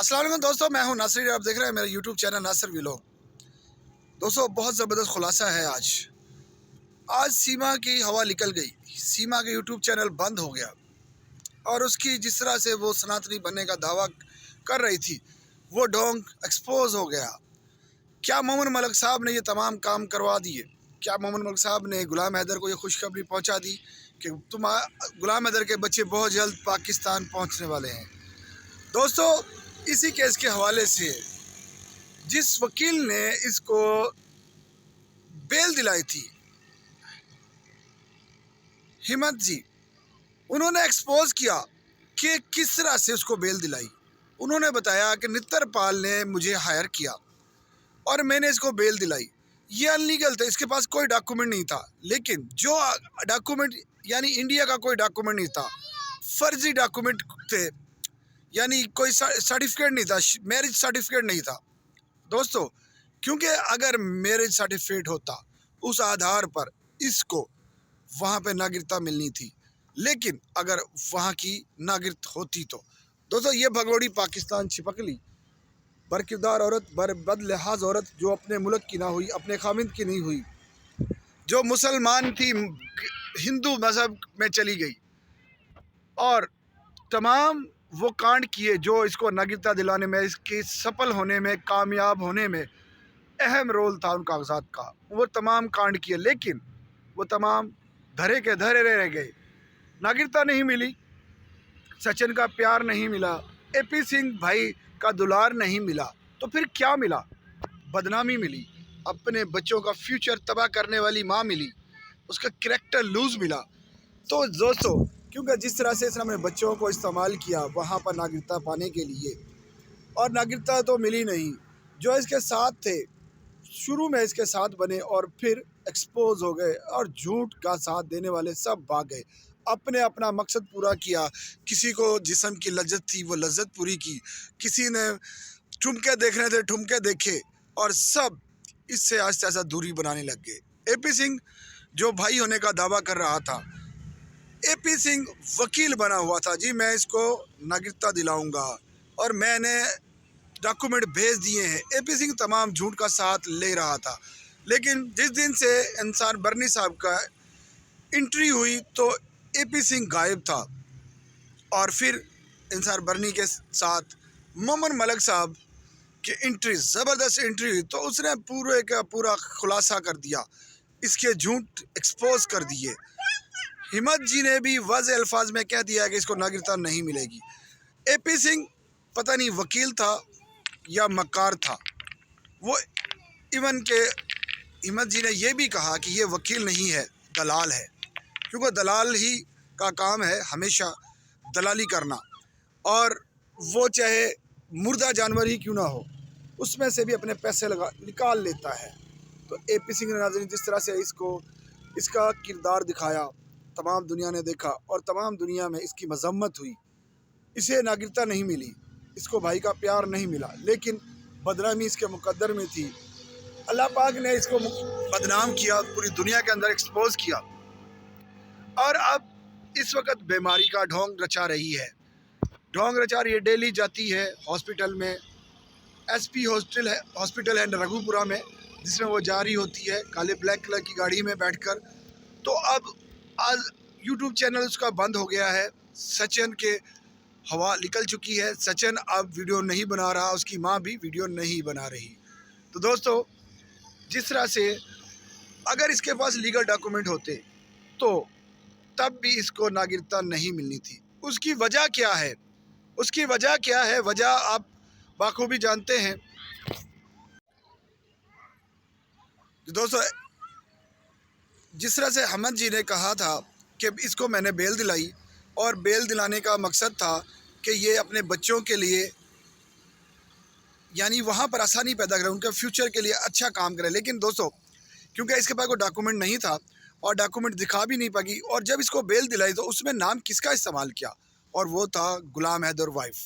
अस्सलाम वालेकुम दोस्तों, मैं हूं नासिर। आप देख रहे हैं मेरा यूट्यूब चैनल नासिर व्लॉग। दोस्तों, बहुत ज़बरदस्त खुलासा है आज सीमा की हवा निकल गई। सीमा का यूट्यूब चैनल बंद हो गया और उसकी जिस तरह से वो सनातनी बनने का दावा कर रही थी, वो ढोंग एक्सपोज हो गया। क्या मोमिन मलिक साहब ने ये तमाम काम करवा दिए? क्या मोमिन मलिक साहब ने गुलाम हैदर को ये खुशखबरी पहुँचा दी कि गुलाम हैदर के बच्चे बहुत जल्द पाकिस्तान पहुँचने वाले हैं? दोस्तों, इसी केस के हवाले से जिस वकील ने इसको बेल दिलाई थी, हिम्मत जी, उन्होंने एक्सपोज किया कि किस तरह से उसको बेल दिलाई। उन्होंने बताया कि नित्तर पाल ने मुझे हायर किया और मैंने इसको बेल दिलाई। ये अनलीगल था, इसके पास कोई डॉक्यूमेंट नहीं था। लेकिन जो डॉक्यूमेंट यानी इंडिया का कोई डॉक्यूमेंट नहीं था, फर्जी डॉक्यूमेंट थे, यानी कोई सर्टिफिकेट नहीं था, मैरिज सर्टिफिकेट नहीं था। दोस्तों, क्योंकि अगर मैरिज सर्टिफिकेट होता, उस आधार पर इसको वहाँ पे नागरिकता मिलनी थी। लेकिन अगर वहाँ की नागरिक होती तो दोस्तों, ये भगोड़ी पाकिस्तान छिपक ली। बरकिरदार औरत, बद लिहाज औरत जो अपने मुल्क की ना हुई, अपने खामिद की नहीं हुई, जो मुसलमान थी, हिंदू मज़हब में चली गई और तमाम वो कांड किए जो इसको नागरिकता दिलाने में, इसके सफल होने में, कामयाब होने में अहम रोल था उन कागजात का। वो तमाम कांड किए, लेकिन वो तमाम धरे के धरे रह गए। नागरिकता नहीं मिली, सचिन का प्यार नहीं मिला, एपी सिंह भाई का दुलार नहीं मिला, तो फिर क्या मिला? बदनामी मिली, अपने बच्चों का फ्यूचर तबाह करने वाली माँ मिली, उसका कैरेक्टर लूज मिला। तो दोस्तों, क्योंकि जिस तरह से इसने अपने बच्चों को इस्तेमाल किया वहाँ पर नागरिकता पाने के लिए, और नागरिकता तो मिली नहीं। जो इसके साथ थे, शुरू में इसके साथ बने और फिर एक्सपोज हो गए और झूठ का साथ देने वाले सब भाग गए। अपने अपना मकसद पूरा किया। किसी को जिस्म की लज्जत थी, वो लज्जत पूरी की। किसी ने ठुमके देखने थे, ठुमके देखे, और सब इससे आस्ते आस्ते दूरी बनाने लग गए। एपी सिंह जो भाई होने का दावा कर रहा था, एपी सिंह वकील बना हुआ था, जी मैं इसको नागरिकता दिलाऊंगा और मैंने डॉक्यूमेंट भेज दिए हैं। एपी सिंह तमाम झूठ का साथ ले रहा था। लेकिन जिस दिन से इंसार बर्नी साहब का एंट्री हुई तो एपी सिंह गायब था, और फिर इंसार बर्नी के साथ मोमिन मलिक साहब की एंट्री, ज़बरदस्त एंट्री हुई, तो उसने पूरे का पूरा खुलासा कर दिया, इसके झूठ एक्सपोज कर दिए। हिम्मत जी ने भी वाज़ेह अल्फाज में कह दिया कि इसको नागरिकता नहीं मिलेगी। एपी सिंह पता नहीं वकील था या मक्कार था। वो इवन के हिम्मत जी ने यह भी कहा कि ये वकील नहीं है, दलाल है, क्योंकि दलाल ही का काम है हमेशा दलाली करना, और वो चाहे मुर्दा जानवर ही क्यों ना हो, उसमें से भी अपने पैसे निकाल लेता है। तो एपी सिंह ने नाज़रीन जिस तरह से इसका किरदार दिखाया, तमाम दुनिया ने देखा और तमाम दुनिया में इसकी मजम्मत हुई। इसे नागरिकता नहीं मिली, इसको भाई का प्यार नहीं मिला, लेकिन बदनामी इसके मुकद्दर में थी। अल्लाह पाक ने इसको बदनाम किया, पूरी दुनिया के अंदर एक्सपोज किया, और अब इस वक्त बीमारी का ढोंग रचा रही है। ढोंग रचा रही है, डेली जाती है हॉस्पिटल में, एसपी हॉस्पिटल है रघुपुरा में, जिसमें वो जारी होती है काले ब्लैक कलर की गाड़ी में बैठकर। तो अब आज यूट्यूब चैनल उसका बंद हो गया है। सचिन के हवा निकल चुकी है, सचिन अब वीडियो नहीं बना रहा, उसकी माँ भी वीडियो नहीं बना रही। तो दोस्तों, जिस तरह से अगर इसके पास लीगल डॉक्यूमेंट होते तो तब भी इसको नागरिकता नहीं मिलनी थी। उसकी वजह क्या है? उसकी वजह क्या है? वजह आप बाखूबी जानते हैं। दोस्तों, जिस तरह से हिम्मत जी ने कहा था कि इसको मैंने बेल दिलाई, और बेल दिलाने का मकसद था कि ये अपने बच्चों के लिए, यानी वहाँ पर आसानी पैदा करें, उनके फ्यूचर के लिए अच्छा काम करें। लेकिन दोस्तों, क्योंकि इसके पास कोई डॉक्यूमेंट नहीं था और डॉक्यूमेंट दिखा भी नहीं पाई, और जब इसको बेल दिलाई तो उसमें नाम किसका इस्तेमाल किया? और वो था गुलाम हैदर वाइफ।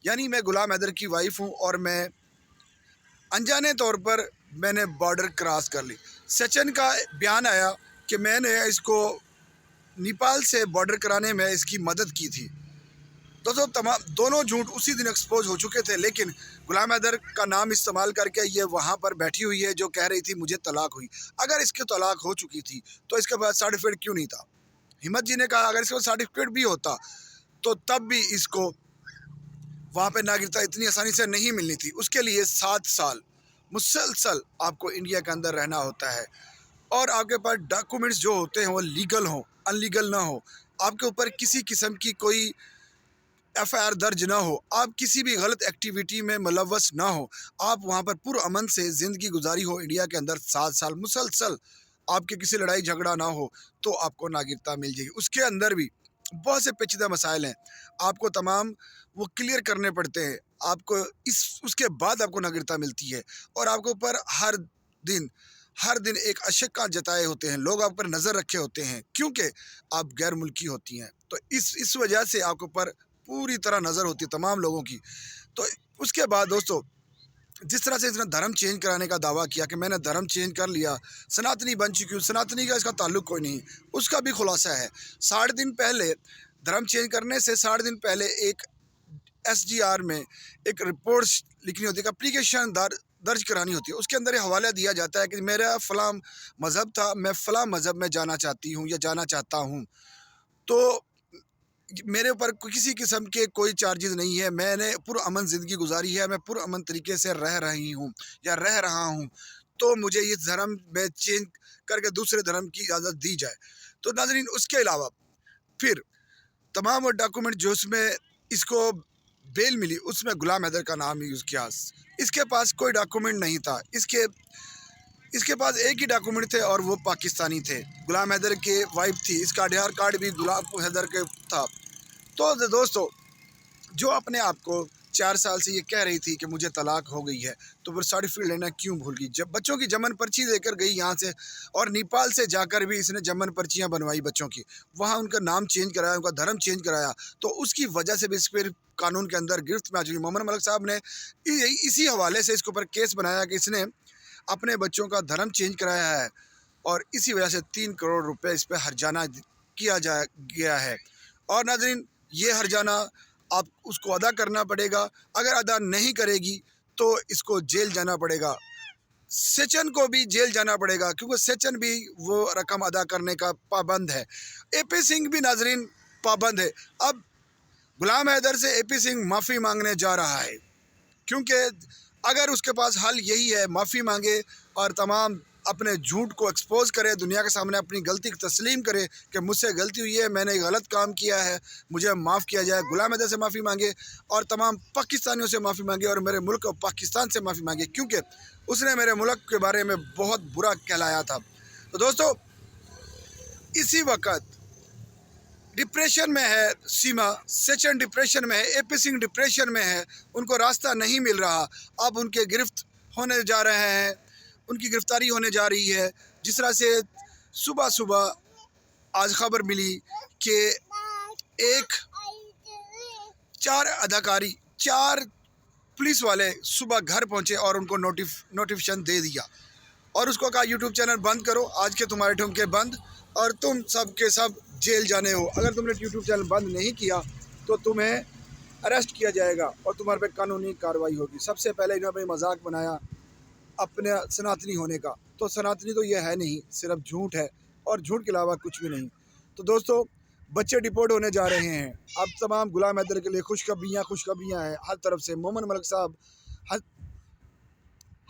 यानी मैं गुलाम हैदर की वाइफ हूँ और मैं अनजाने तौर पर मैंने बॉर्डर क्रॉस कर ली। सचिन का बयान आया कि मैंने इसको नेपाल से बॉर्डर कराने में इसकी मदद की थी। दोस्तों तमाम दोनों झूठ उसी दिन एक्सपोज हो चुके थे, लेकिन गुलाम हैदर का नाम इस्तेमाल करके ये वहाँ पर बैठी हुई है जो कह रही थी मुझे तलाक हुई। अगर इसके तलाक हो चुकी थी तो इसके बाद सर्टिफिकेट क्यों नहीं था? हिम्मत जी ने कहा अगर इसके पास सर्टिफिकेट भी होता तो तब भी इसको वहाँ पे नागरिकता इतनी आसानी से नहीं मिलनी थी। उसके लिए 7 साल मुसलसल आपको इंडिया के अंदर रहना होता है और आपके पास डॉक्यूमेंट्स जो होते हैं वो लीगल हो, अनलीगल ना हो, आपके ऊपर किसी किस्म की कोई एफआईआर दर्ज ना हो, आप किसी भी गलत एक्टिविटी में मुलव्वस ना हो, आप वहाँ पर पुरअमन से ज़िंदगी गुजारी हो इंडिया के अंदर 7 साल मुसलसल, आपके किसी लड़ाई झगड़ा ना हो, तो आपको नागरिकता मिल जाएगी। उसके अंदर भी बहुत से पेचीदा मसाइल हैं, आपको तमाम वो क्लियर करने पड़ते हैं, आपको उसके बाद आपको नागरिकता मिलती है। और आपके ऊपर हर दिन एक अशक्का जताए होते हैं, लोग आप पर नज़र रखे होते हैं क्योंकि आप गैर मुल्की होती हैं। तो इस वजह से आपके ऊपर पूरी तरह नज़र होती है तमाम लोगों की। तो उसके बाद दोस्तों जिस तरह से इसने धर्म चेंज कराने का दावा किया कि मैंने धर्म चेंज कर लिया, सनातनी बन चुकी हूँ, सनातनी का इसका ताल्लुक कोई नहीं, उसका भी खुलासा है। 60 दिन पहले धर्म चेंज करने से 60 दिन पहले एक SGR में एक रिपोर्ट लिखनी होती है, एप्लीकेशन दर्ज करानी होती है। उसके अंदर ये हवाला दिया जाता है कि मेरा फ़लाँ मज़हब था, मैं फ़लाँ मज़हब में जाना चाहती हूँ या जाना चाहता हूँ। तो मेरे ऊपर किसी किस्म के कोई चार्जेस नहीं है, मैंने पुरअमन ज़िंदगी गुजारी है, मैं पुरअमन तरीके से रह रही हूँ या रह रहा हूँ, तो मुझे इस धर्म में चेंज करके दूसरे धर्म की इजाज़त दी जाए। तो नाज़रीन उसके अलावा फिर तमाम वो डॉक्यूमेंट जो उसमें इसको बेल मिली उसमें गुलाम हैदर का नाम यूज़ किया। इसके पास कोई डॉक्यूमेंट नहीं था, इसके पास एक ही डॉक्यूमेंट थे और वो पाकिस्तानी थे, गुलाम हैदर के वाइफ थी, इसका आधार कार्ड भी गुलाम हैदर के था। तो दोस्तों जो अपने आप को 4 साल से ये कह रही थी कि मुझे तलाक हो गई है, तो फिर सर्टिफिकेट लेना क्यों भूल गई? जब बच्चों की जमन पर्ची लेकर गई यहाँ से, और नेपाल से जाकर भी इसने जमन पर्चियाँ बनवाई बच्चों की, वहाँ उनका नाम चेंज कराया, उनका धर्म चेंज कराया, तो उसकी वजह से भी इस पर कानून के अंदर गिरफ्त में आ चुकी। मोहम्मद मलिक साहब ने इसी हवाले से इसके ऊपर केस बनाया कि इसने अपने बच्चों का धर्म चेंज कराया है और इसी वजह से 3 करोड़ रुपए इस पर हर्जाना किया गया है। और नाज़रीन ये हर्जाना आप उसको अदा करना पड़ेगा, अगर अदा नहीं करेगी तो इसको जेल जाना पड़ेगा। सचिन को भी जेल जाना पड़ेगा क्योंकि सचिन भी वो रकम अदा करने का पाबंद है। AP सिंह भी नाज़रीन पाबंद है। अब गुलाम हैदर से AP सिंह माफ़ी मांगने जा रहा है क्योंकि अगर उसके पास हल यही है माफ़ी मांगे और तमाम अपने झूठ को एक्सपोज करे, दुनिया के सामने अपनी गलती की तस्लीम करे कि मुझसे गलती हुई है, मैंने गलत काम किया है, मुझे माफ़ किया जाए। गुलाम हैदर से माफ़ी मांगे और तमाम पाकिस्तानियों से माफ़ी मांगे और मेरे मुल्क और पाकिस्तान से माफ़ी मांगे क्योंकि उसने मेरे मुल्क के बारे में बहुत बुरा कहलाया था। तो दोस्तों इसी वक्त डिप्रेशन में है सीमा, सचिन डिप्रेशन में है, AP सिंह डिप्रेशन में है, उनको रास्ता नहीं मिल रहा। अब उनके गिरफ्त होने जा रहे हैं, उनकी गिरफ्तारी होने जा रही है। जिस तरह से सुबह आज खबर मिली कि 4 पुलिस वाले सुबह घर पहुंचे और उनको नोटिफिकेशन दे दिया और उसको कहा यूट्यूब चैनल बंद करो, आज के तुम्हारे ठुमके बंद और तुम सब के सब जेल जाने हो। अगर तुमने यूट्यूब चैनल बंद नहीं किया तो तुम्हें अरेस्ट किया जाएगा और तुम्हारे पे कानूनी कार्रवाई होगी। सबसे पहले इन्होंने मजाक बनाया अपने सनातनी होने का, तो सनातनी तो ये है नहीं, सिर्फ झूठ है और झूठ के अलावा कुछ भी नहीं। तो दोस्तों बच्चे डिपोर्ट होने जा रहे हैं। अब तमाम गुलाम हैदर के लिए खुशखबरियाँ हैं हर तरफ से। मोहम्मद मलिक साहब,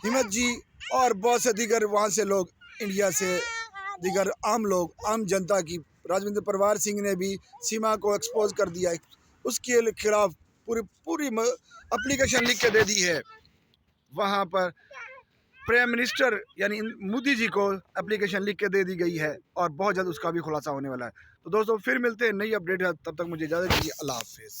हिम्मत जी और बहुत से दीगर वहाँ से लोग, इंडिया से दीगर आम लोग, आम जनता की, राजविंद्र परवार सिंह ने भी सीमा को एक्सपोज कर दिया, उसके खिलाफ पूरी एप्लीकेशन लिख के दे दी है। वहाँ पर प्राइम मिनिस्टर यानी मोदी जी को एप्लीकेशन लिख के दे दी गई है और बहुत जल्द उसका भी खुलासा होने वाला है। तो दोस्तों फिर मिलते हैं नई अपडेट है, तब तक मुझे इजाज़त दीजिए। अल्लाह हाफिज़।